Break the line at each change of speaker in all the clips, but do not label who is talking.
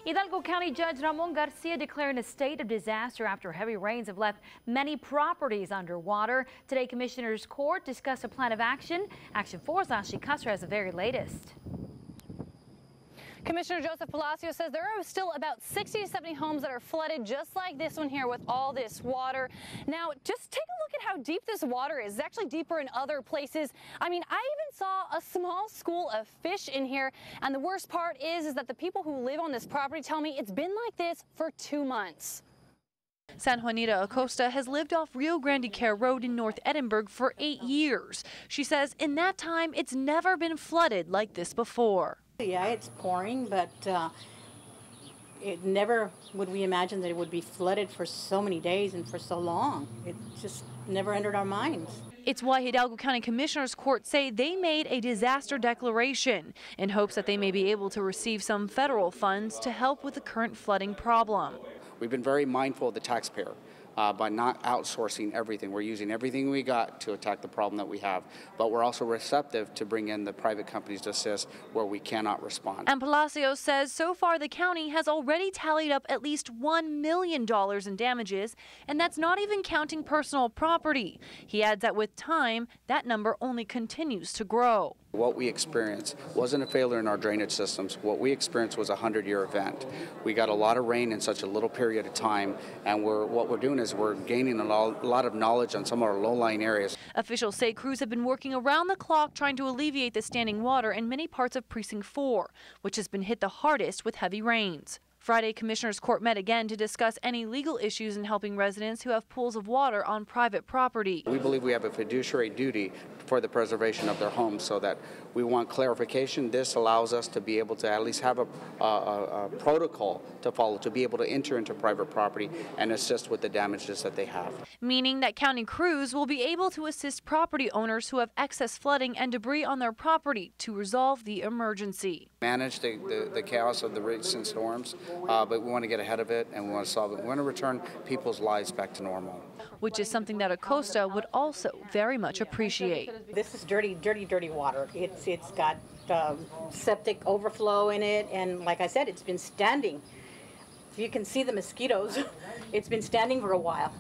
Hidalgo County Judge Ramon Garcia declaring a state of disaster after heavy rains have left many properties underwater. Today, Commissioners Court discussed a plan of action. Action 4's Ashley Custer has the very latest.
Commissioner Joseph Palacio says there are still about 60 to 70 homes that are flooded just like this one here with all this water. Now, just take a look at how deep this water is. It's actually deeper in other places. I mean, I even saw a small school of fish in here. And the worst part is that the people who live on this property tell me it's been like this for 2 months.
San Juanita Acosta has lived off Rio Grande Care Road in North Edinburgh for 8 years. She says in that time, it's never been flooded like this before.
Yeah, it's pouring, but it never would we imagine that it would be flooded for so many days and for so long. It just never entered our minds.
It's why Hidalgo County Commissioners Court say they made a disaster declaration in hopes that they may be able to receive some federal funds to help with the current flooding problem.
We've been very mindful of the taxpayer by not outsourcing everything. We're using everything we got to attack the problem that we have, but we're also receptive to bring in the private companies to assist where we cannot respond.
And Palacio says so far the county has already tallied up at least $1 million in damages, and that's not even counting personal property. He adds that with time, that number only continues to grow.
What we experienced wasn't a failure in our drainage systems. What we experienced was a 100-year event. We got a lot of rain in such a little period of time, and what we're doing is we're gaining a lot of knowledge on some of our low-lying areas.
Officials say crews have been working around the clock trying to alleviate the standing water in many parts of Precinct 4, which has been hit the hardest with heavy rains. Friday, Commissioners Court met again to discuss any legal issues in helping residents who have pools of water on private property.
We believe we have a fiduciary duty for the preservation of their homes, so that we want clarification. This allows us to be able to at least have a protocol to follow, to be able to enter into private property and assist with the damages that they have.
Meaning that county crews will be able to assist property owners who have excess flooding and debris on their property to resolve the emergency.
Manage the chaos of the recent storms, but we want to get ahead of it and we want to solve it. We want to return people's lives back to normal.
Which is something that Acosta would also very much appreciate.
This is dirty, dirty, dirty water. It's got septic overflow in it, and like I said, it's been standing. If you can see the mosquitoes, it's been standing for a while.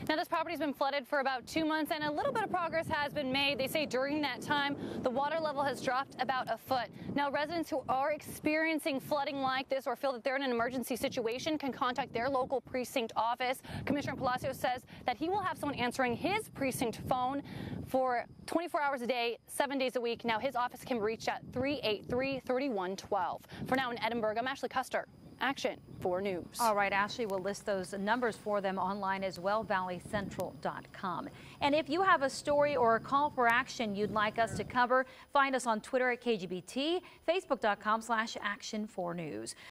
Now, this property's been flooded for about 2 months, and a little bit of progress has been made. They say during that time, the water level has dropped about a foot. Now, residents who are experiencing flooding like this or feel that they're in an emergency situation can contact their local precinct office. Commissioner Palacio says that he will have someone answering his precinct phone for 24 hours a day, 7 days a week. Now, his office can be reached at 383-3112. For now in Edinburgh, I'm Ashley Custer. Action 4 News.
All right, Ashley will list those numbers for them online as well, valleycentral.com. And if you have a story or a call for action you'd like us to cover, find us on Twitter at KGBT, Facebook.com/Action4News.